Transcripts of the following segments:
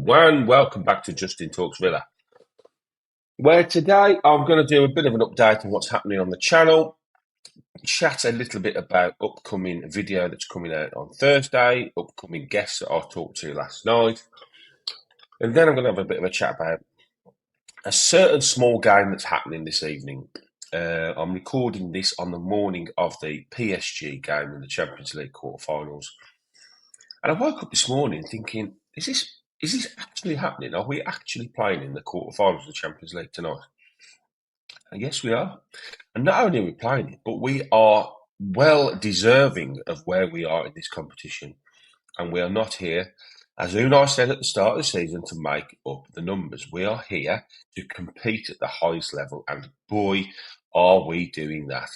everyone. Welcome back to Justin Talks Villa, where today I'm going to do a bit of an update on what's happening on the channel, chat a little bit about upcoming video that's coming out on Thursday, upcoming guests that I talked to last night, and then I'm going to have a bit of a chat about a certain small game that's happening this evening. I'm recording this on the morning of the PSG game in the Champions League quarterfinals. And I woke up this morning thinking, is this actually happening? Are we actually playing in the quarterfinals of the Champions League tonight? And yes, we are. And not only are we playing it, but we are well deserving of where we are in this competition. And we are not here, as Unai said at the start of the season, to make up the numbers. We are here to compete at the highest level. And boy, are we doing that.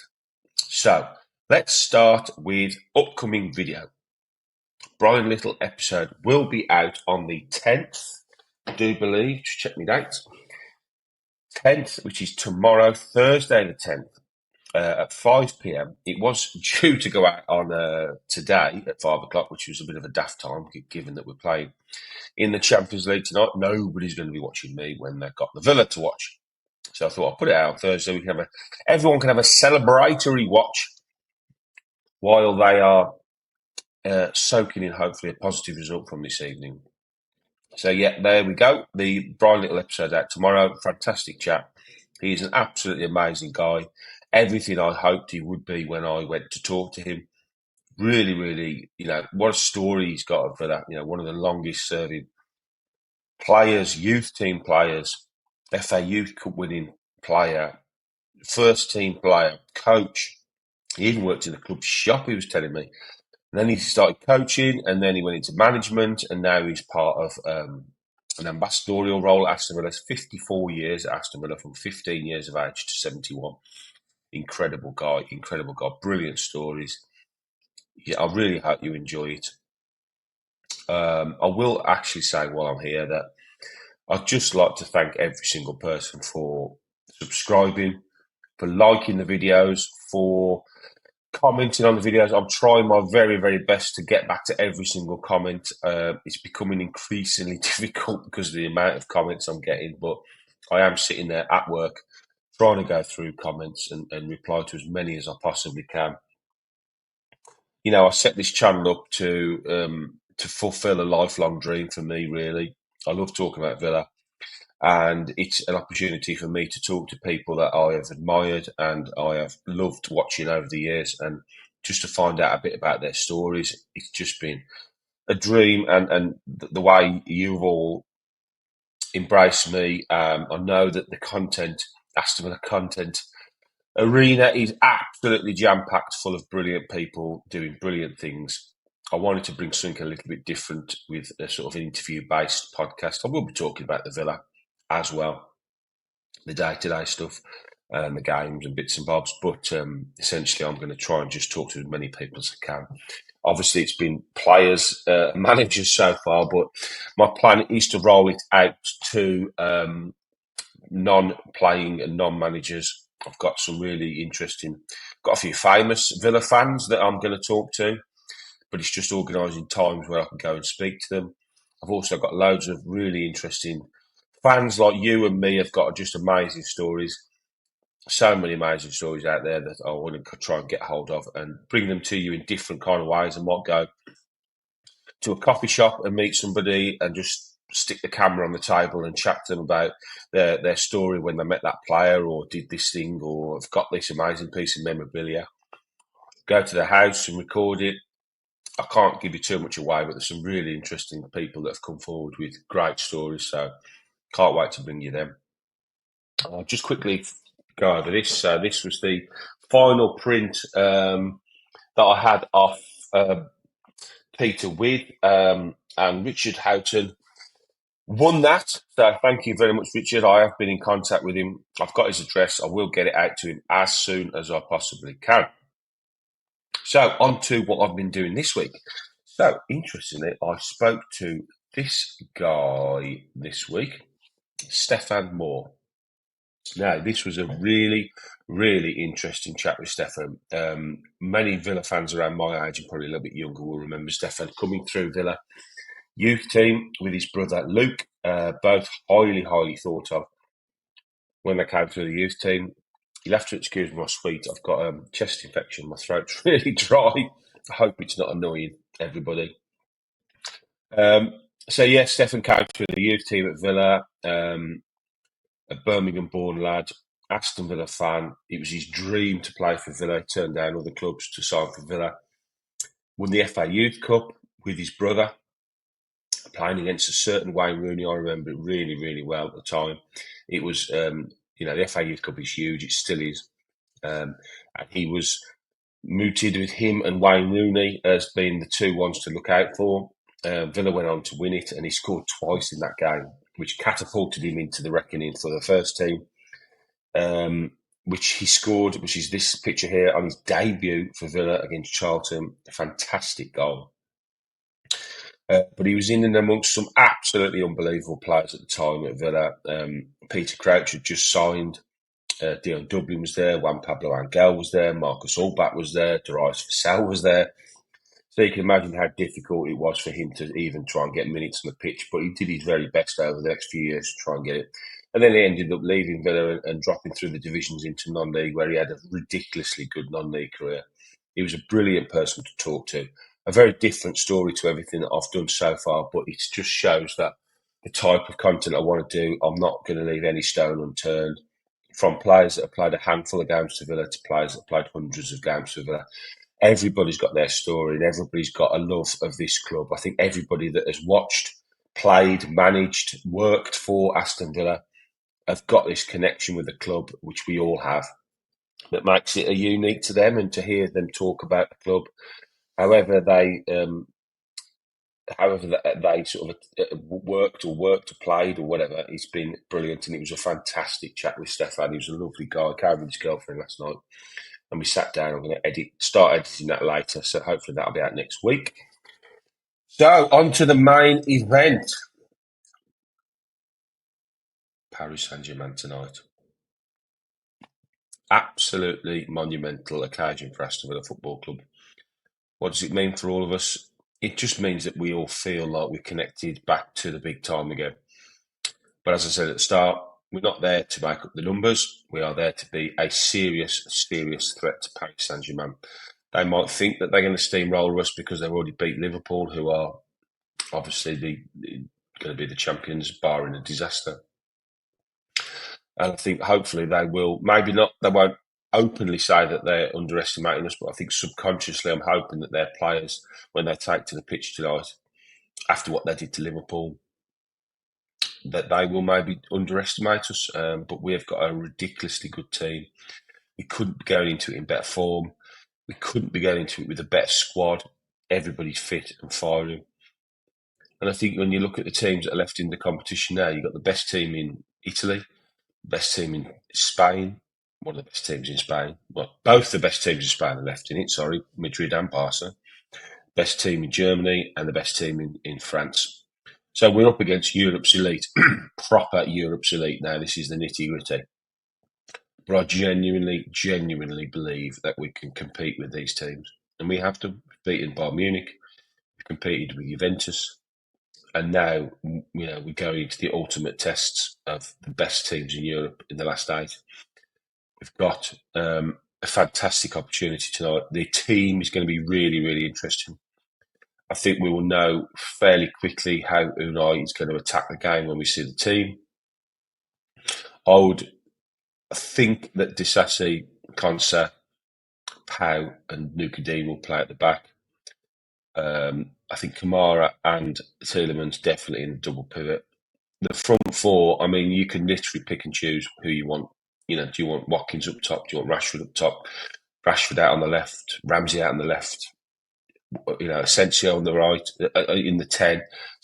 So let's start with upcoming video. Brian Little episode will be out on the 10th, I do believe. Just check my dates. 10th, which is tomorrow, Thursday the 10th, at 5 p.m. It was due to go out on today at 5 o'clock, which was a bit of a daft time, given that we're playing in the Champions League tonight. Nobody's going to be watching me when they've got the Villa to watch. So I thought I'll put it out on Thursday. Everyone can have a celebratory watch while they are soaking in, hopefully, a positive result from this evening. So, yeah, there we go. The Brian Little episode out tomorrow. Fantastic chat. He's an absolutely amazing guy. Everything I hoped he would be when I went to talk to him. Really, really, what a story he's got for that. One of the longest serving players, youth team players, FA Youth Cup winning player, first team player, coach. He even worked in the club shop, he was telling me. And then he started coaching, and then he went into management, and now he's part of an ambassadorial role at Aston Villa. 54 years at Aston Villa, from 15 years of age to 71. Incredible guy, brilliant stories. Yeah, I really hope you enjoy it. I will actually say while I'm here that I'd just like to thank every single person for subscribing, for liking the videos, for commenting on the videos. I'm trying my very, very best to get back to every single comment. It's becoming increasingly difficult because of the amount of comments I'm getting, but I am sitting there at work trying to go through comments and reply to as many as I possibly can. I set this channel up to fulfill a lifelong dream for me, really. I love talking about Villa. And it's an opportunity for me to talk to people that I have admired and I have loved watching over the years, and just to find out a bit about their stories. It's just been a dream, and the way you've all embraced me. I know that the content, Aston Villa content arena, is absolutely jam-packed full of brilliant people doing brilliant things. I wanted to bring something a little bit different with a sort of interview-based podcast. I will be talking about the Villa as well, the day-to-day stuff and the games and bits and bobs. But essentially, I'm going to try and just talk to as many people as I can. Obviously, it's been players, managers so far, but my plan is to roll it out to non-playing and non-managers. I've got some really interesting, got a few famous Villa fans that I'm going to talk to, but it's just organising times where I can go and speak to them. I've also got loads of really interesting fans like you and me have got just amazing stories. So many amazing stories out there that I want to try and get hold of and bring them to you in different kind of ways. I might go to a coffee shop and meet somebody and just stick the camera on the table and chat to them about their story when they met that player or did this thing or have got this amazing piece of memorabilia. Go to their house and record it. I can't give you too much away, but there's some really interesting people that have come forward with great stories, so can't wait to bring you them. I'll just quickly go over this. So this was the final print that I had off Peter Witt, and Richard Houghton won that. So thank you very much, Richard. I have been in contact with him. I've got his address. I will get it out to him as soon as I possibly can. So on to what I've been doing this week. So interestingly, I spoke to this guy this week, Stefan Moore. Now, this was a really, really interesting chat with Stefan. Many Villa fans around my age and probably a little bit younger will remember Stefan coming through Villa youth team with his brother Luke, both highly thought of when they came through the youth team. You'll have to excuse my sweet. I've got a chest infection. My throat's really dry. I hope it's not annoying everybody. Um, so yeah, Stefan came through the youth team at Villa, a Birmingham-born lad, Aston Villa fan. It was his dream to play for Villa. He turned down other clubs to sign for Villa. Won the FA Youth Cup with his brother, playing against a certain Wayne Rooney. I remember it really well at the time. It was, the FA Youth Cup is huge. It still is. And he was mooted with him and Wayne Rooney as being the two ones to look out for. Villa went on to win it, and he scored twice in that game, which catapulted him into the reckoning for the first team. Which he scored, which is this picture here, on his debut for Villa against Charlton. A fantastic goal. But he was in and amongst some absolutely unbelievable players at the time at Villa. Peter Crouch had just signed. Dion Dublin was there. Juan Pablo Angel was there. Marcus Allback was there. Darius Vassell was there. So you can imagine how difficult it was for him to even try and get minutes on the pitch. But he did his very best over the next few years to try and get it. And then he ended up leaving Villa and dropping through the divisions into non-league, where he had a ridiculously good non-league career. He was a brilliant person to talk to. A very different story to everything that I've done so far, but it just shows that the type of content I want to do, I'm not going to leave any stone unturned. From players that have played a handful of games for Villa to players that have played hundreds of games for Villa. Everybody's got their story and everybody's got a love of this club. I think everybody that has watched, played, managed, worked for Aston Villa have got this connection with the club, which we all have, that makes it unique to them. And to hear them talk about the club, however they sort of worked or played or whatever, it's been brilliant. And it was a fantastic chat with Stefan. He was a lovely guy. I came with his girlfriend last night and we sat down. I'm going to start editing that later. So hopefully that'll be out next week. So on to the main event. Paris Saint-Germain tonight. Absolutely monumental occasion for Aston Villa Football Club. What does it mean for all of us? It just means that we all feel like we're connected back to the big time again. But as I said at the start, we're not there to make up the numbers. We are there to be a serious threat to Paris Saint-Germain. They might think that they're going to steamroll us because they've already beat Liverpool, who are obviously going to be the champions, barring a disaster. And I think hopefully they will, maybe not, they won't openly say that they're underestimating us, but I think subconsciously I'm hoping that their players, when they take to the pitch tonight, after what they did to Liverpool, that they will maybe underestimate us. But we've got a ridiculously good team. We couldn't be going into it in better form. We couldn't be going into it with a better squad. Everybody's fit and firing. And I think when you look at the teams that are left in the competition now, you've got the best team in Italy, best team in Spain, one of the best teams in Spain. Well, both the best teams in Spain are left in it, Madrid and Barca. Best team in Germany and the best team in France. So we're up against Europe's elite, proper Europe's elite now. This is the nitty-gritty. But I genuinely believe that we can compete with these teams. And we have to. Beaten Bayern Munich, we've competed with Juventus, and now we're going into the ultimate tests of the best teams in Europe in the last 8. We've got a fantastic opportunity tonight. The team is going to be really interesting. I think we will know fairly quickly how Unai is going to attack the game when we see the team. I would think that Disasi, Konsa, Pau and Nuka Dean will play at the back. I think Kamara and Tielemans definitely in the double pivot. The front four, I mean, you can literally pick and choose who you want. Do you want Watkins up top? Do you want Rashford up top? Rashford out on the left, Ramsey out on the left, Asensio on the right, in the 10.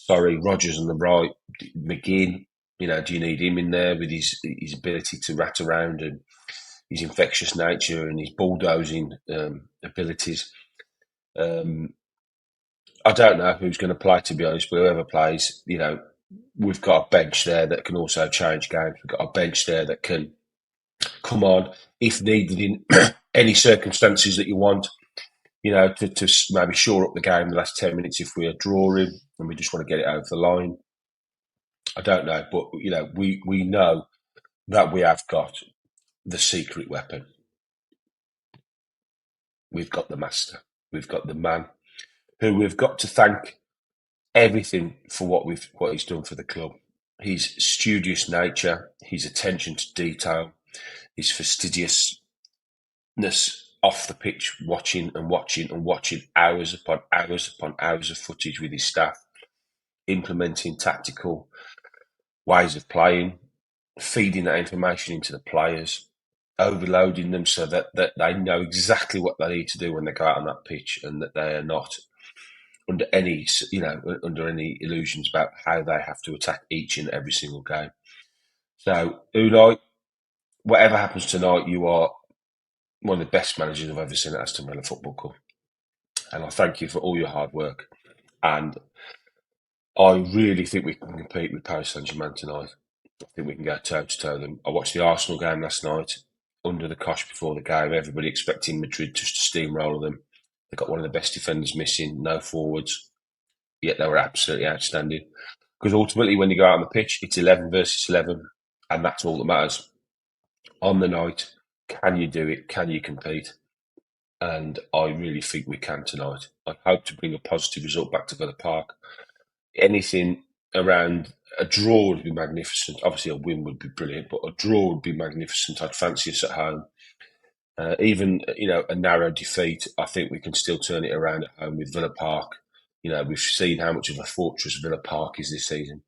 Rodgers on the right, McGinn. Do you need him in there with his ability to rat around and his infectious nature and his bulldozing abilities? I don't know who's going to play, to be honest, but whoever plays, we've got a bench there that can also change games. We've got a bench there that can come on if needed in any circumstances that you want. to maybe shore up the game in the last 10 minutes if we are drawing and we just want to get it over the line. I don't know, but we know that we have got the secret weapon. We've got the master. We've got the man who we've got to thank everything for what he's done for the club. His studious nature, his attention to detail, his fastidiousness off the pitch, watching and watching and watching hours upon hours upon hours of footage with his staff, implementing tactical ways of playing, feeding that information into the players, overloading them so that they know exactly what they need to do when they go out on that pitch, and that they are not under any illusions about how they have to attack each and every single game. So, Unai, whatever happens tonight, you are one of the best managers I've ever seen at Aston Villa Football Club, and I thank you for all your hard work. And I really think we can compete with Paris Saint-Germain tonight. I think we can go toe to toe with them. I watched the Arsenal game last night under the cosh before the game. Everybody expecting Madrid just to steamroller them. They got one of the best defenders missing, no forwards, yet they were absolutely outstanding. Because ultimately, when you go out on the pitch, it's 11 versus 11, and that's all that matters. On the night, can you do it? Can you compete? And I really think we can tonight. I hope to bring a positive result back to Villa Park. Anything around a draw would be magnificent. Obviously, a win would be brilliant, but a draw would be magnificent. I'd fancy us at home. Even a narrow defeat, I think we can still turn it around at home with Villa Park. We've seen how much of a fortress Villa Park is this season.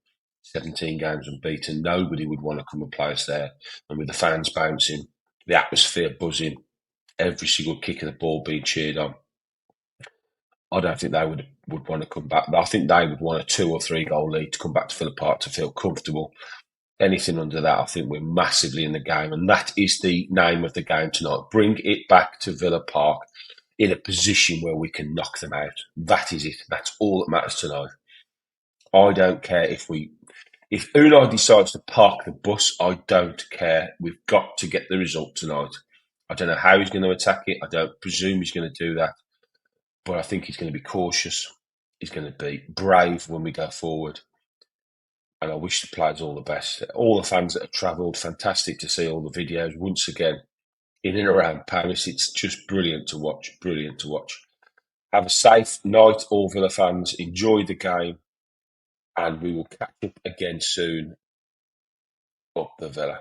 17 games unbeaten. Nobody would want to come and play us there. And with the fans bouncing, the atmosphere buzzing, every single kick of the ball being cheered on, I don't think they would want to come back. I think they would want a 2 or 3 goal lead to come back to Villa Park to feel comfortable. Anything under that, I think we're massively in the game. And that is the name of the game tonight. Bring it back to Villa Park in a position where we can knock them out. That is it. That's all that matters tonight. I don't care if Unai decides to park the bus, I don't care. We've got to get the result tonight. I don't know how he's going to attack it. I don't presume he's going to do that. But I think he's going to be cautious. He's going to be brave when we go forward. And I wish the players all the best. All the fans that have travelled, fantastic to see all the videos once again in and around Paris. It's just brilliant to watch. Brilliant to watch. Have a safe night, all Villa fans. Enjoy the game. And we will catch up again soon. Up the Villa.